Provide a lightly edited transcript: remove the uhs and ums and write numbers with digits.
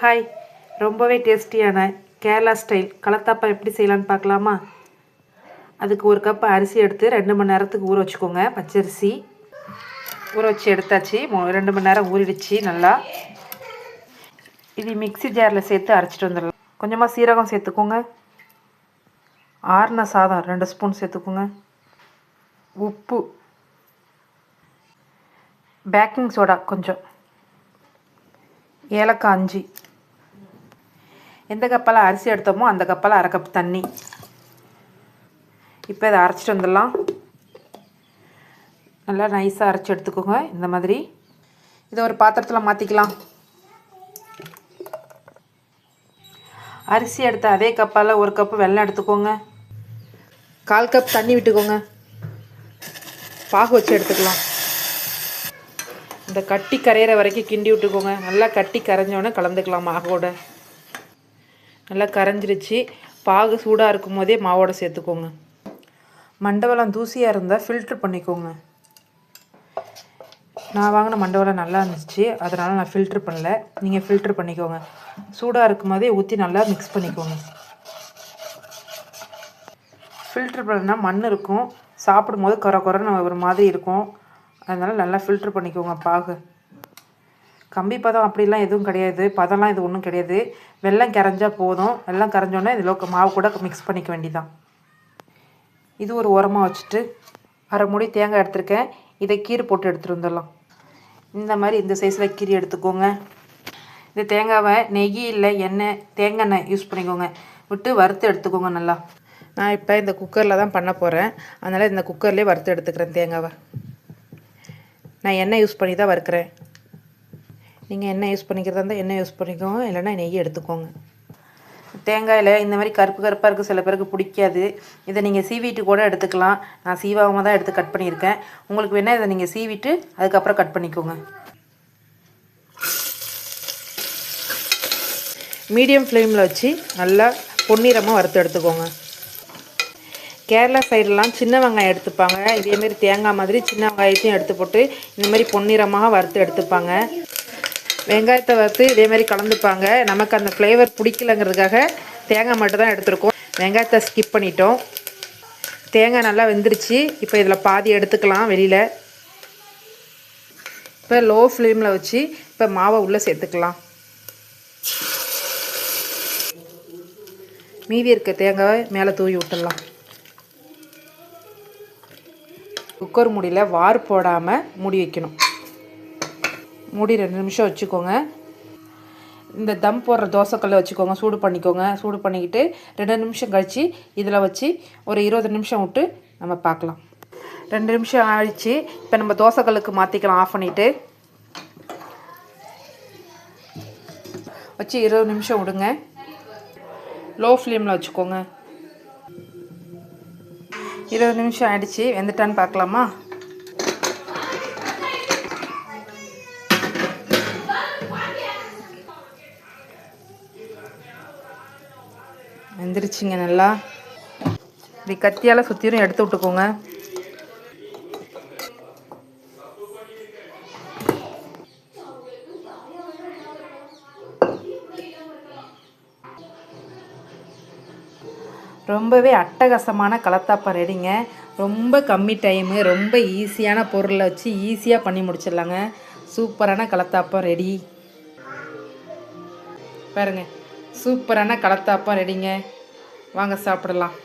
Hi, ரொம்பவே டேஸ்டியான Kerala style கலத்தாப்பம் எப்படி செய்யலான்னு பார்க்கலாமா? அதுக்கு ஒரு கப் அரிசி எடுத்து 2 மணி நேரத்துக்கு ஊற வச்சுக்கோங்க. பச்சரிசி ஊற வச்சு எடுத்தாச்சு. 2 மணி நேரம் ஊறிடுச்சு நல்லா. இது மிக்ஸி ஜாரில் சேர்த்து அரைச்சிட்டு வந்துடலாம். கொஞ்சமாக சீரகம் சேர்த்துக்கோங்க. ஆறின சாதம் 2 ஸ்பூன் சேர்த்துக்கோங்க. உப்பு, பேக்கிங் சோடா கொஞ்சம், ஏலக்காய் 5. எந்த கப்பால் அரிசி எடுத்தோமோ அந்த கப்பால் அரை கப் தண்ணி. இப்போ இதை அரைச்சிட்டு வந்துடலாம். நல்லா நைஸாக அரைச்சி எடுத்துக்கோங்க இந்த மாதிரி. இதை ஒரு பாத்திரத்தில் மாற்றிக்கலாம். அரிசி எடுத்த அதே கப்பால் ஒரு கப்பு வெல்லம் எடுத்துக்கோங்க. 1/4 கப் தண்ணி விட்டுக்கோங்க. பாகு வச்சு எடுத்துக்கலாம். இந்த கட்டி கரையிற வரைக்கும் கிண்டி விட்டுக்கோங்க. நல்லா கட்டி கரைஞ்சோடனே கலந்துக்கலாம் மாவோட. நல்லா கரைஞ்சிருச்சு. பாகு சூடாக இருக்கும் போதே மாவோட சேர்த்துக்கோங்க. மண்டவெல்லம் தூசியாக இருந்தால் ஃபில்ட்ரு பண்ணிக்கோங்க. நான் வாங்கின மண்டவெல்லம் நல்லா இருந்துச்சு, அதனால் நான் ஃபில்ட்ரு பண்ணல. நீங்கள் ஃபில்ட்ரு பண்ணிக்கோங்க. சூடாக இருக்கும் போதே ஊற்றி நல்லா மிக்ஸ் பண்ணிக்கோங்க. ஃபில்ட்ரு பண்ணா மண் இருக்கும், சாப்பிடும் போது குறைன்னு ஒரு மாதிரி இருக்கும். அதனால் நல்லா ஃபில்ட்ரு பண்ணிக்கோங்க. பாகு கம்பி பதம் அப்படிலாம் எதுவும் கிடையாது, பதம்லாம் இது ஒன்றும் கிடையாது. வெல்லம் கரைஞ்சால் போதும். வெல்லம் கரைஞ்சோடனே இதில் மாவு கூட மிக்ஸ் பண்ணிக்க வேண்டியதான். இது ஒரு ஓரமாக வச்சுட்டு அரை மூடி தேங்காய் எடுத்துருக்கேன். இதை கீரை போட்டு எடுத்துகிட்டு வந்துடலாம். இந்த மாதிரி இந்த சைஸில் கீரை எடுத்துக்கோங்க. இந்த தேங்காவை நெய் இல்லை எண்ணெய், தேங்காய் எண்ணெய் யூஸ் பண்ணிக்கோங்க. விட்டு வறுத்து எடுத்துக்கோங்க நல்லா. நான் இப்போ இந்த குக்கரில் தான் பண்ண போகிறேன், அதனால் இந்த குக்கர்லேயே வறுத்து எடுத்துக்கிறேன் தேங்காவை. நான் எண்ணெய் யூஸ் பண்ணி தான் வறுக்கிறேன். நீங்கள் எண்ணெய் யூஸ் பண்ணிக்கிறதா இருந்தால் எண்ணெய் யூஸ் பண்ணிக்கோங்க, இல்லைன்னா நெய் எடுத்துக்கோங்க. தேங்காயில் இந்த மாதிரி கருப்பு கருப்பாக இருக்குது, சில பேருக்கு பிடிக்காது. இதை நீங்கள் சீவிட்டு கூட எடுத்துக்கலாம். நான் சீவாமல் தான் எடுத்து கட் பண்ணியிருக்கேன். உங்களுக்கு வேணால் இதை நீங்கள் சீவிட்டு அதுக்கப்புறம் கட் பண்ணிக்கோங்க. மீடியம் ஃப்ளேமில் வச்சு நல்லா பொன்னிறமாக வறுத்து எடுத்துக்கோங்க. கேரளா சைடெலாம் சின்ன வெங்காயம் எடுத்துப்பாங்க. இதேமாரி தேங்காய் மாதிரி சின்ன வெங்காயத்தையும் எடுத்து போட்டு இந்தமாரி பொன்னிறமாக வறுத்து எடுத்துப்பாங்க. வெங்காயத்தை வறுத்து இதேமாரி கலந்துப்பாங்க. நமக்கு அந்த ஃப்ளேவர் பிடிக்கலங்கிறதுக்காக தேங்காய் மட்டும் தான் எடுத்துருக்கோம். வெங்காயத்தை ஸ்கிப் பண்ணிட்டோம். தேங்காய் நல்லா வெந்துருச்சு. இப்போ இதில் பாதி எடுத்துக்கலாம் வெளியில். இப்போ லோ ஃப்ளேமில் வச்சு இப்போ மாவை உள்ளே சேர்த்துக்கலாம். மீதி இருக்க தேங்காய் மேலே தூவி விட்டுடலாம். குக்கர் மூடியில் வார் போடாமல் மூடி வைக்கணும். மூடி 2 நிமிஷம் வச்சுக்கோங்க. இந்த தம் போடுற தோசைக்கல்லை வச்சுக்கோங்க, சூடு பண்ணிக்கோங்க. சூடு பண்ணிக்கிட்டு 2 நிமிஷம் கழித்து இதில் வச்சு ஒரு 20 நிமிஷம் விட்டு நம்ம பார்க்கலாம். 2 நிமிஷம் ஆயிடுச்சு. இப்போ நம்ம தோசைக்கல்லுக்கு மாற்றிக்கலாம். ஆஃப் பண்ணிவிட்டு வச்சு 20 நிமிஷம் விடுங்க. லோ ஃப்ளேமில் வச்சுக்கோங்க. 20 நிமிஷம் ஆயிடுச்சு. வெந்துட்டான்னு பார்க்கலாமா? வெந்துருச்சுங்க நல்லா. இப்படி கத்தியால் சுற்றியும் எடுத்து விட்டுக்கோங்க. ரொம்பவே அட்டகாசமான கலத்தாப்பம் ரெடிங்க. ரொம்ப கம்மி டைமு, ரொம்ப ஈஸியான பொருளை வச்சு ஈஸியாக பண்ணி முடிச்சிடலாங்க. சூப்பரான கலத்தாப்பம் ரெடி பாருங்க. சூப்பரான கலத்தாப்பம் ரெடிங்க. வாங்க சாப்பிடலாம்.